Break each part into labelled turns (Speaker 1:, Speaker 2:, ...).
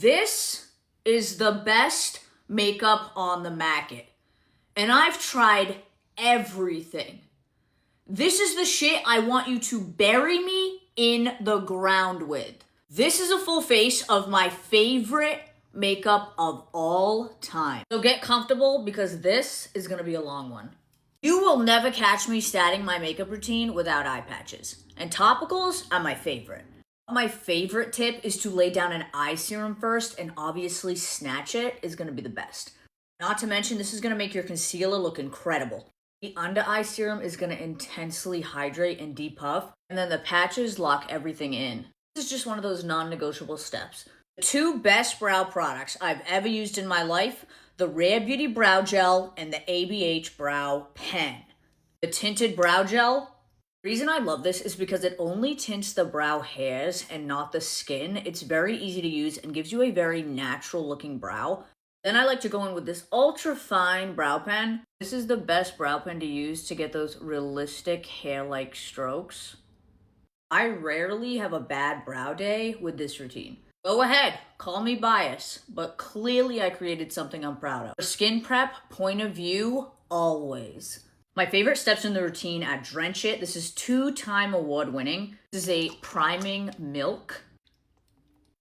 Speaker 1: This is the best makeup on the market. And I've tried everything. This is the shit I want you to bury me in the ground with. This is a full face of my favorite makeup of all time. So get comfortable because this is gonna be a long one. You will never catch me starting my makeup routine without eye patches. And topicals are my favorite. My favorite tip is to lay down an eye serum first, and obviously Snatch It is gonna be the best. Not to mention, this is gonna make your concealer look incredible. The under eye serum is gonna intensely hydrate and depuff, and then the patches lock everything in. This is just one of those non-negotiable steps. The two best brow products I've ever used in my life, the Rare Beauty Brow Gel and the ABH Brow Pen. The tinted brow gel, the reason I love this is because it only tints the brow hairs and not the skin. It's very easy to use and gives you a very natural looking brow. Then I like to go in with this ultra fine brow pen. This is the best brow pen to use to get those realistic hair-like strokes. I rarely have a bad brow day with this routine. Go ahead, call me biased, but clearly I created something I'm proud of. For skin prep, point of view, always. My favorite steps in the routine are Drench It. This is 2-time award winning. This is a priming milk.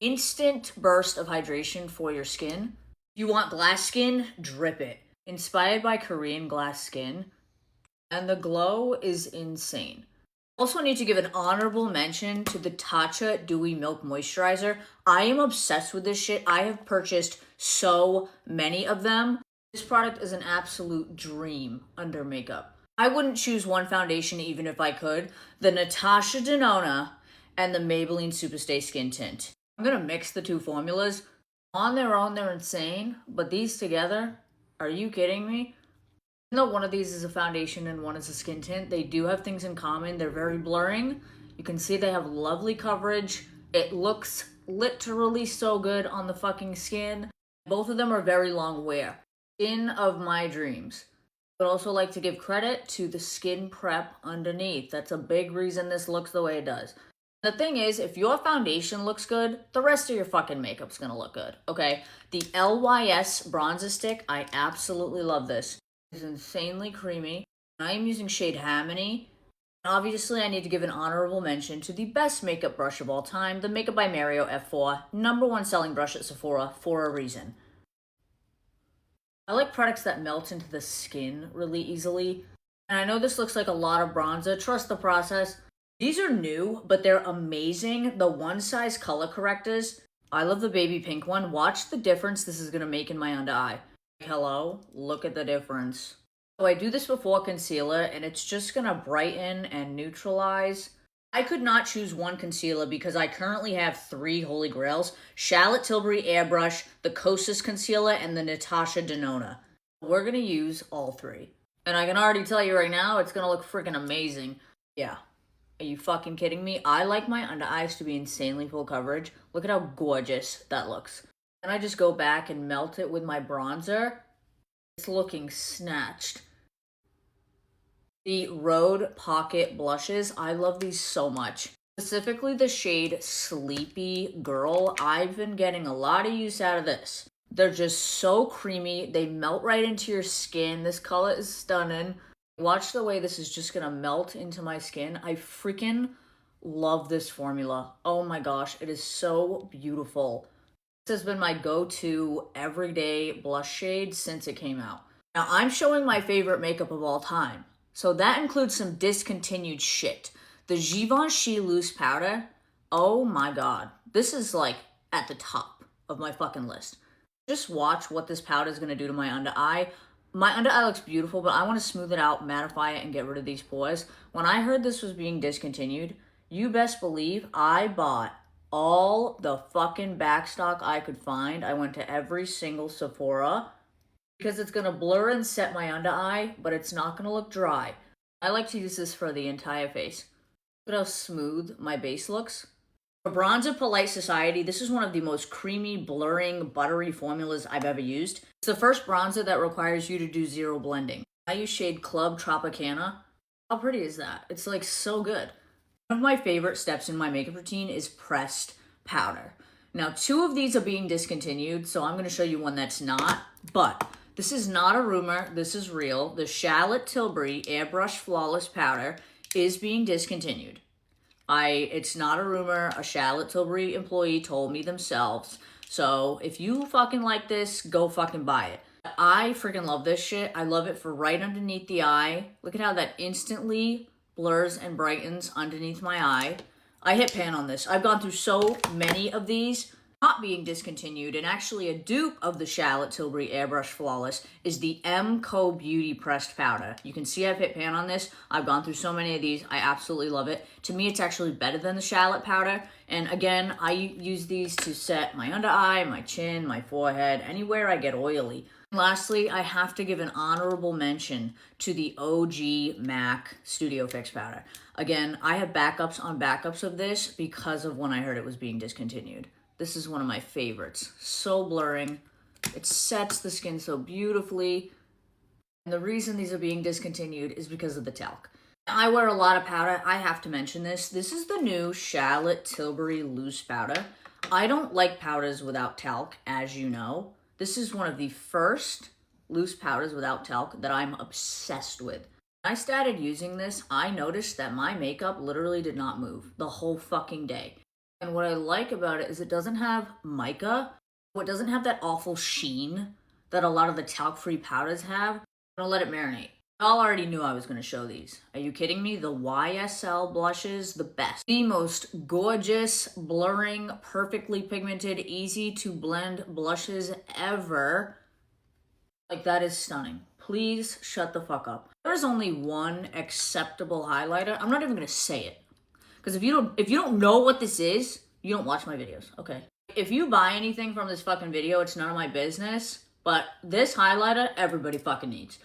Speaker 1: Instant burst of hydration for your skin. If you want glass skin, Drip It. Inspired by Korean glass skin. And the glow is insane. Also need to give an honorable mention to the Tatcha Dewy Milk Moisturizer. I am obsessed with this shit. I have purchased so many of them. This product is an absolute dream under makeup. I wouldn't choose one foundation even if I could. The Natasha Denona and the Maybelline Superstay Skin Tint. I'm gonna mix the two formulas. On their own, they're insane, but these together, are you kidding me? Even though one of these is a foundation and one is a skin tint, they do have things in common. They're very blurring. You can see they have lovely coverage. It looks literally so good on the fucking skin. Both of them are very long wear. Skin of my dreams. But also like to give credit to the skin prep underneath. That's a big reason this looks the way it does. The thing is, if your foundation looks good, the rest of your fucking makeup's gonna look good, okay? The LYS bronzer stick, I absolutely love this. It's insanely creamy. I am using shade Harmony. Obviously, I need to give an honorable mention to the best makeup brush of all time, the Makeup by Mario F4, #1 selling brush at Sephora for a reason. I like products that melt into the skin really easily. And I know this looks like a lot of bronzer. Trust the process. These are new, but they're amazing. The one size color correctors. I love the baby pink one. Watch the difference this is going to make in my under eye. Hello, look at the difference. So I do this before concealer and it's just going to brighten and neutralize. I could not choose one concealer because I currently have 3 holy grails. Charlotte Tilbury Airbrush, the Kosas Concealer, and the Natasha Denona. We're going to use all 3. And I can already tell you right now, it's going to look freaking amazing. Yeah. Are you fucking kidding me? I like my under eyes to be insanely full coverage. Look at how gorgeous that looks. Then I just go back and melt it with my bronzer. It's looking snatched. The Rhode Pocket blushes, I love these so much. Specifically the shade Sleepy Girl. I've been getting a lot of use out of this. They're just so creamy. They melt right into your skin. This color is stunning. Watch the way this is just gonna melt into my skin. I freaking love this formula. Oh my gosh, it is so beautiful. This has been my go-to everyday blush shade since it came out. Now I'm showing my favorite makeup of all time. So that includes some discontinued shit. The Givenchy loose powder. Oh my god. This is like at the top of my fucking list. Just watch what this powder is gonna do to my under eye. My under eye looks beautiful, but I want to smooth it out, mattify it, and get rid of these pores. When I heard this was being discontinued, you best believe I bought all the fucking backstock I could find. I went to every single Sephora because it's going to blur and set my under eye, but it's not going to look dry. I like to use this for the entire face. Look at how smooth my base looks. For Bronzer Polite Society, this is one of the most creamy, blurring, buttery formulas I've ever used. It's the first bronzer that requires you to do zero blending. I use shade Club Tropicana. How pretty is that? It's like so good. One of my favorite steps in my makeup routine is pressed powder. Now, 2 of these are being discontinued, so I'm going to show you one that's not. But this is not a rumor. This is real. The Charlotte Tilbury Airbrush Flawless Powder is being discontinued. It's not a rumor. A Charlotte Tilbury employee told me themselves. So if you fucking like this, go fucking buy it. I freaking love this shit. I love it for right underneath the eye. Look at how that instantly blurs and brightens underneath my eye. I hit pan on this. I've gone through so many of these. Not being discontinued, and actually a dupe of the Charlotte Tilbury Airbrush Flawless is the M.Co. Beauty Pressed Powder. You can see I've hit pan on this. I've gone through so many of these. I absolutely love it. To me, it's actually better than the Charlotte powder. And again, I use these to set my under eye, my chin, my forehead, anywhere I get oily. Lastly, I have to give an honorable mention to the OG MAC Studio Fix powder. Again, I have backups on backups of this because of when I heard it was being discontinued. This is one of my favorites. So blurring. It sets the skin so beautifully. And the reason these are being discontinued is because of the talc. I wear a lot of powder. I have to mention this. This is the new Charlotte Tilbury Loose Powder. I don't like powders without talc, as you know. This is one of the first loose powders without talc that I'm obsessed with. When I started using this, I noticed that my makeup literally did not move the whole fucking day. And what I like about it is it doesn't have mica. It doesn't have that awful sheen that a lot of the talc-free powders have. I'm gonna let it marinate. Y'all already knew I was gonna show these. Are you kidding me? The YSL blushes, the best. The most gorgeous, blurring, perfectly pigmented, easy to blend blushes ever. Like, that is stunning. Please shut the fuck up. There's only one acceptable highlighter. I'm not even gonna say it. Because if you don't know what this is, you don't watch my videos, okay? If you buy anything from this fucking video, it's none of my business. But this highlighter, everybody fucking needs.